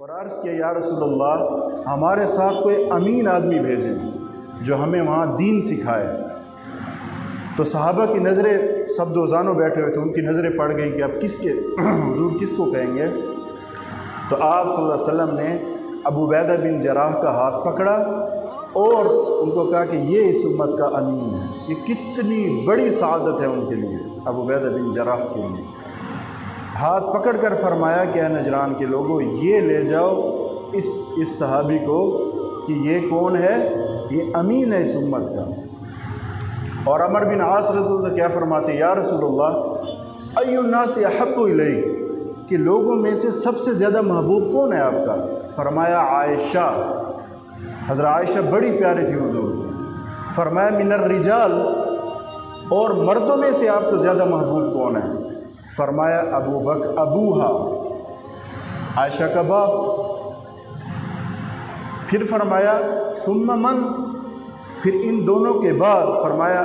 اور عرض کیا یا رسول اللہ ہمارے ساتھ کوئی امین آدمی بھیجیں جو ہمیں وہاں دین سکھائے۔ تو صحابہ کی نظریں سب دوزانوں بیٹھے ہوئے تھے، ان کی نظریں پڑ گئیں کہ اب حضور کس کو کہیں گے؟ تو آپ صلی اللہ علیہ وسلم نے ابو عبیدہ بن جراح کا ہاتھ پکڑا اور ان کو کہا کہ یہ اس امت کا امین ہے۔ یہ کتنی بڑی سعادت ہے ان کے لیے، ابو عبیدہ بن جراح کے لیے۔ ہاتھ پکڑ کر فرمایا کہ اے نجران کے لوگوں، یہ لے جاؤ اس صحابی کو کہ یہ کون ہے؟ یہ امین ہے اس امت کا۔ اور عمر بن عاص رضی اللہ عنہ کیا فرماتے ہیں؟ یا رسول اللہ ای الناس احب الیک، کہ لوگوں میں سے سب سے زیادہ محبوب کون ہے آپ کا؟ فرمایا عائشہ۔ حضرت عائشہ بڑی پیاری تھی حضور کو۔ فرمایا من الرجال، اور مردوں میں سے آپ کو زیادہ محبوب کون ہے؟ فرمایا ابو بکر ابوہا، عائشہ کا باپ۔ پھر فرمایا ثم من، پھر ان دونوں کے بعد فرمایا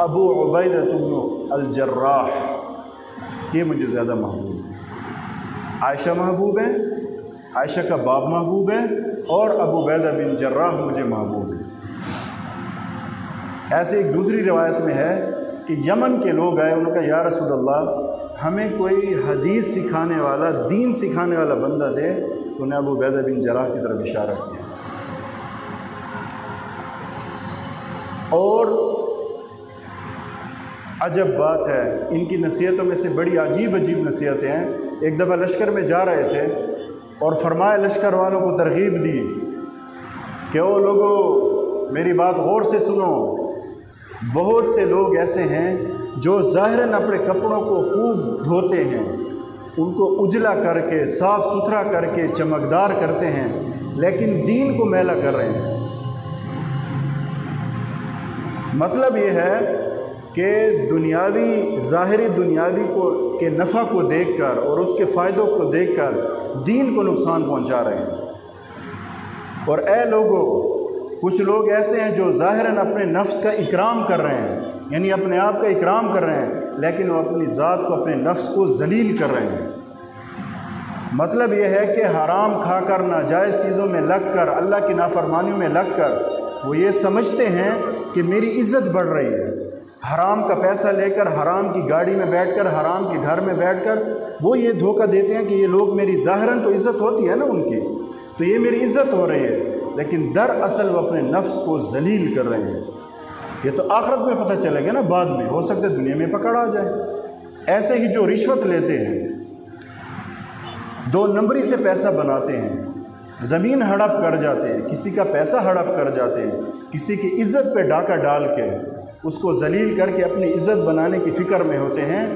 ابو عبیدہ بن الجراح، یہ مجھے زیادہ محبوب ہے۔ عائشہ محبوب ہے، عائشہ کا باپ محبوب ہے، اور ابو عبیدہ بن جراح مجھے محبوب ہے۔ ایسے ایک دوسری روایت میں ہے کہ یمن کے لوگ آئے، انہوں نے کہا یا رسول اللہ ہمیں کوئی حدیث سکھانے والا، دین سکھانے والا بندہ دے۔ تو انہیں ابو عبیدہ بن جراح کی طرف اشارہ کیا۔ اور عجب بات ہے، ان کی نصیحتوں میں سے بڑی عجیب نصیحتیں ہیں۔ ایک دفعہ لشکر میں جا رہے تھے اور فرمایا لشکر والوں کو ترغیب دی کہ او لوگوں میری بات غور سے سنو، بہت سے لوگ ایسے ہیں جو ظاہراً اپنے کپڑوں کو خوب دھوتے ہیں، ان کو اجلا کر کے صاف ستھرا کر کے چمکدار کرتے ہیں، لیکن دین کو میلا کر رہے ہیں۔ مطلب یہ ہے کہ ظاہری دنیاوی کے نفع کو دیکھ کر اور اس کے فائدوں کو دیکھ کر دین کو نقصان پہنچا رہے ہیں۔ اور اے لوگوں، کچھ لوگ ایسے ہیں جو ظاہراً اپنے نفس کا اکرام کر رہے ہیں، یعنی اپنے آپ کا اکرام کر رہے ہیں، لیکن وہ اپنی ذات کو، اپنے نفس کو ذلیل کر رہے ہیں۔ مطلب یہ ہے کہ حرام کھا کر، ناجائز چیزوں میں لگ کر، اللہ کی نافرمانیوں میں لگ کر وہ یہ سمجھتے ہیں کہ میری عزت بڑھ رہی ہے۔ حرام کا پیسہ لے کر، حرام کی گاڑی میں بیٹھ کر، حرام کے گھر میں بیٹھ کر وہ یہ دھوکہ دیتے ہیں کہ یہ لوگ میری ظاہراً تو عزت ہوتی ہے نا ان کی، تو یہ میری عزت ہو رہی ہے، لیکن دراصل وہ اپنے نفس کو ذلیل کر رہے ہیں۔ یہ تو آخرت میں پتہ چلے گا نا، بعد میں ہو سکتا ہے دنیا میں پکڑ آ جائے۔ ایسے ہی جو رشوت لیتے ہیں، دو نمبری سے پیسہ بناتے ہیں، زمین ہڑپ کر جاتے ہیں، کسی کا پیسہ ہڑپ کر جاتے ہیں، کسی کی عزت پہ ڈاکہ ڈال کے اس کو ذلیل کر کے اپنی عزت بنانے کی فکر میں ہوتے ہیں،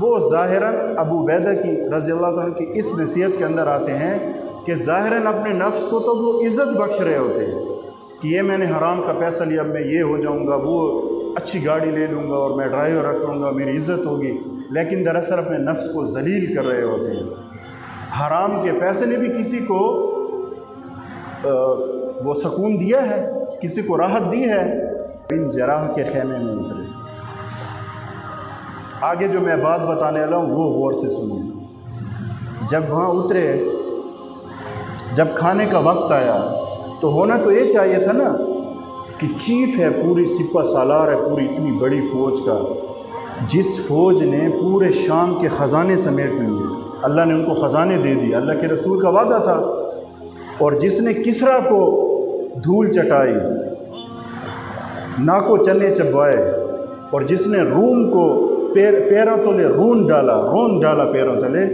وہ ظاہراً ابو عبیدہ کی رضی اللہ عنہ کی اس نصیحت کے اندر آتے ہیں کہ ظاہراً اپنے نفس کو تو وہ عزت بخش رہے ہوتے ہیں کہ یہ میں نے حرام کا پیسہ لیا، میں یہ ہو جاؤں گا، وہ اچھی گاڑی لے لوں گا اور میں ڈرائیور رکھ لوں گا، میری عزت ہوگی، لیکن دراصل اپنے نفس کو ذلیل کر رہے ہوتے ہیں۔ حرام کے پیسے نے بھی کسی کو وہ سکون دیا ہے، کسی کو راحت دی ہے۔ بن جراح کے خیمے میں اترے۔ آگے جو میں بات بتانے والا ہوں وہ غور سے سنیں۔ جب وہاں اترے، جب کھانے کا وقت آیا تو ہونا تو یہ چاہیے تھا نا کہ چیف ہے، پوری سپہ سالار ہے، پوری اتنی بڑی فوج کا، جس فوج نے پورے شام کے خزانے سمیٹ لیے، اللہ نے ان کو خزانے دے دی، اللہ کے رسول کا وعدہ تھا، اور جس نے کسریٰ کو دھول چٹائی، ناکو چنے چبوائے، اور جس نے روم کو پیروں تلے رون ڈالا پیروں تلے،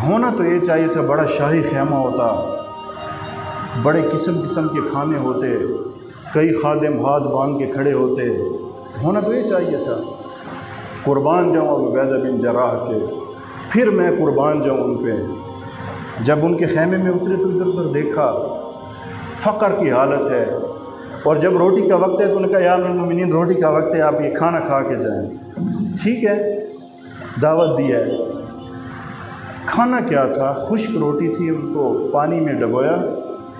ہونا تو یہ چاہیے تھا بڑا شاہی خیمہ ہوتا، بڑے قسم کے کھانے ہوتے، کئی خادم ہاتھ باندھ کے کھڑے ہوتے، ہونا تو یہ چاہیے تھا۔ قربان جاؤں ابو عبیدہ بن جراح کے، پھر میں قربان جاؤں ان پہ۔ جب ان کے خیمے میں اترے تو ادھر ادھر دیکھا، فقر کی حالت ہے، اور جب روٹی کا وقت ہے تو انہوں نے کہا یا امیر المومنین روٹی کا وقت ہے، آپ یہ کھانا کھا کے جائیں۔ ٹھیک ہے، دعوت دی ہے۔ کھانا کیا تھا؟ خشک روٹی تھی، ان کو پانی میں ڈبویا،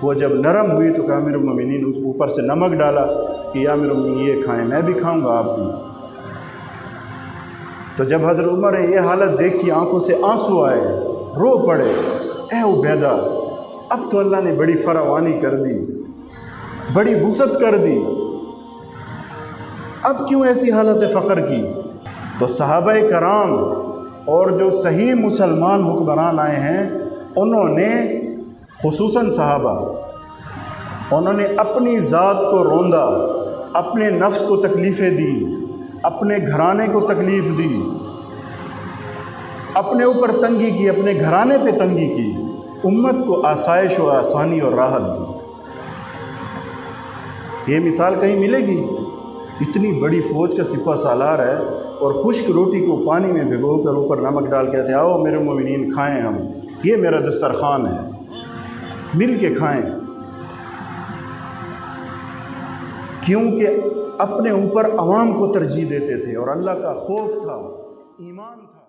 وہ جب نرم ہوئی تو کہا امیر المومنین، اس اوپر سے نمک ڈالا کہ یا امیر المومنین یہ کھائیں، میں بھی کھاؤں گا، آپ بھی۔ تو جب حضرت عمر نے یہ حالت دیکھی، آنکھوں سے آنسو آئے، رو پڑے، اے عبیدہ اب تو اللہ نے بڑی فراوانی کر دی، بڑی وسعت کر دی، اب کیوں ایسی حالت فقر کی؟ تو صحابہ کرام اور جو صحیح مسلمان حکمران آئے ہیں انہوں نے، خصوصاً صحابہ، انہوں نے اپنی ذات کو روندا، اپنے نفس کو تکلیفیں دی، اپنے گھرانے کو تکلیف دی، اپنے اوپر تنگی کی، اپنے گھرانے پہ تنگی کی، امت کو آسائش و آسانی اور راحت دی۔ یہ مثال کہیں ملے گی؟ اتنی بڑی فوج کا سپہ سالار ہے اور خشک روٹی کو پانی میں بھگو کر اوپر نمک ڈال کے کہتے آؤ میرے مومنین کھائیں، ہم یہ میرا دسترخوان ہے، مل کے کھائیں، کیونکہ اپنے اوپر عوام کو ترجیح دیتے تھے اور اللہ کا خوف تھا، ایمان تھا۔